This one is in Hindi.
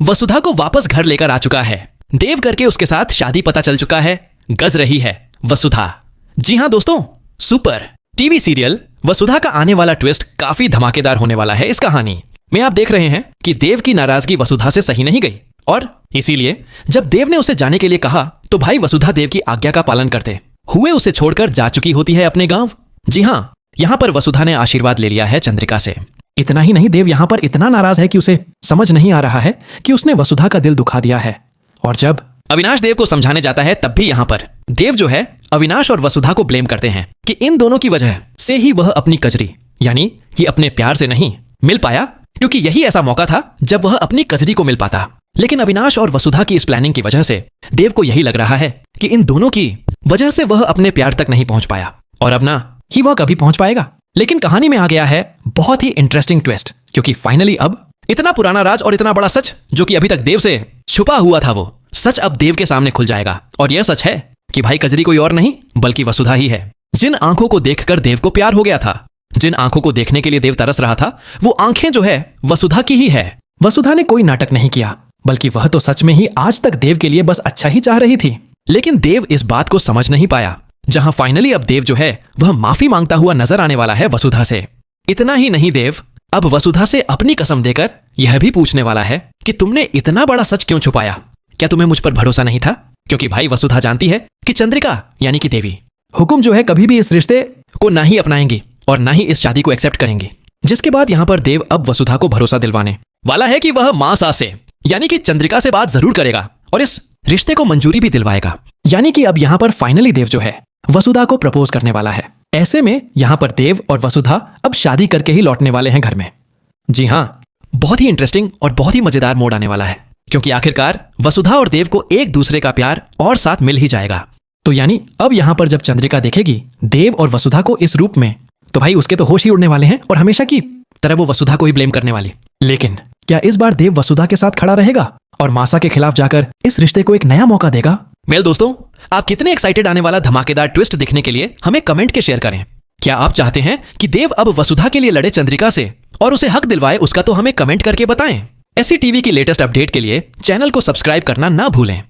वसुधा को वापस घर लेकर आ चुका है। देव करके उसके साथ शादी पता चल चुका है। गज रही है वसुधा। जी हां दोस्तों, सुपर टीवी सीरियल वसुधा का आने वाला ट्विस्ट काफी धमाकेदार होने वाला है। इस कहानी में आप देख रहे हैं कि देव की नाराजगी वसुधा से सही नहीं गई और इसीलिए जब देव ने उसे जाने के लिए कहा तो भाई वसुधा देव की आज्ञा का पालन करते हुए उसे छोड़कर जा चुकी होती है अपने गांव। जी हां, यहां पर वसुधा ने आशीर्वाद ले लिया है चंद्रिका से। इतना ही नहीं, देव यहां पर इतना नाराज है कि उसे समझ नहीं आ रहा है कि उसने वसुधा का दिल दुखा दिया है। और जब अविनाश देव को समझाने जाता है तब भी यहां पर देव जो है अविनाश और वसुधा को ब्लेम करते हैं कि इन दोनों की वजह से ही वह अपनी कजरी यानी कि अपने प्यार से नहीं मिल पाया, क्योंकि यही ऐसा मौका था जब वह अपनी कजरी को मिल पाता। लेकिन अविनाश और वसुधा की इस प्लानिंग की वजह से देव को यही लग रहा है कि इन दोनों की वजह से वह अपने प्यार तक नहीं पहुंच पाया और अब ना ही वह कभी पहुंच पाएगा। लेकिन कहानी में आ गया है बहुत ही इंटरेस्टिंग ट्विस्ट, क्योंकि फाइनली अब इतना पुराना राज और इतना बड़ा सच जो कि अभी तक देव से छुपा हुआ था, वो सच अब देव के सामने खुल जाएगा। और यह सच है कि भाई कजरी कोई और नहीं बल्कि वसुधा ही है। जिन आंखों को देखकर देव को प्यार हो गया था, जिन आंखों को देखने के लिए देव तरस रहा था, वो आंखें जो है वसुधा की ही है। वसुधा ने कोई नाटक नहीं किया, बल्कि वह तो सच में ही आज तक देव के लिए बस अच्छा ही चाह रही थी। लेकिन देव इस बात को समझ नहीं पाया, जहां फाइनली अब देव जो है वह माफी मांगता हुआ नजर आने वाला है वसुधा से। इतना ही नहीं, देव अब वसुधा से अपनी कसम देकर यह भी पूछने वाला है कि तुमने इतना बड़ा सच क्यों छुपाया? क्या तुम्हें मुझ पर भरोसा नहीं था? क्योंकि भाई वसुधा जानती है कि चंद्रिका यानी कि देवी हुकुम जो है कभी भी इस रिश्ते को ना ही अपनाएंगी और ना ही इस शादी को एक्सेप्ट करेंगी। जिसके बाद यहां पर देव अब वसुधा को भरोसा दिलवाने वाला है कि वह मां सा से यानी कि चंद्रिका से बात जरूर करेगा और इस रिश्ते को मंजूरी भी दिलवाएगा। यानी कि अब यहां पर फाइनली देव जो है वसुधा को प्रपोज करने वाला है। ऐसे में यहां पर देव और वसुधा अब शादी करके ही लौटने वाले हैं घर में। जी हां, बहुत ही इंटरेस्टिंग और बहुत ही मजेदार मोड आने वाला है, क्योंकि आखिरकार वसुधा और देव को एक दूसरे का प्यार और साथ मिल ही जाएगा। तो यानी अब यहां पर जब चंद्रिका देखेगी देव और वसुधा को इस रूप में, तो भाई उसके तो होश ही उड़ने वाले हैं और हमेशा की तरह वो वसुधा को ही ब्लेम करने वाली। लेकिन क्या इस बार देव वसुधा के साथ खड़ा रहेगा और मासा के खिलाफ जाकर इस रिश्ते को एक नया मौका देगा? वेल दोस्तों, आप कितने एक्साइटेड आने वाला धमाकेदार ट्विस्ट देखने के लिए हमें कमेंट के शेयर करें। क्या आप चाहते हैं कि देव अब वसुधा के लिए लड़े चंद्रिका से और उसे हक दिलवाए? उसका तो हमें कमेंट करके बताएं। ऐसी टीवी की लेटेस्ट अपडेट के लिए चैनल को सब्सक्राइब करना ना भूलें।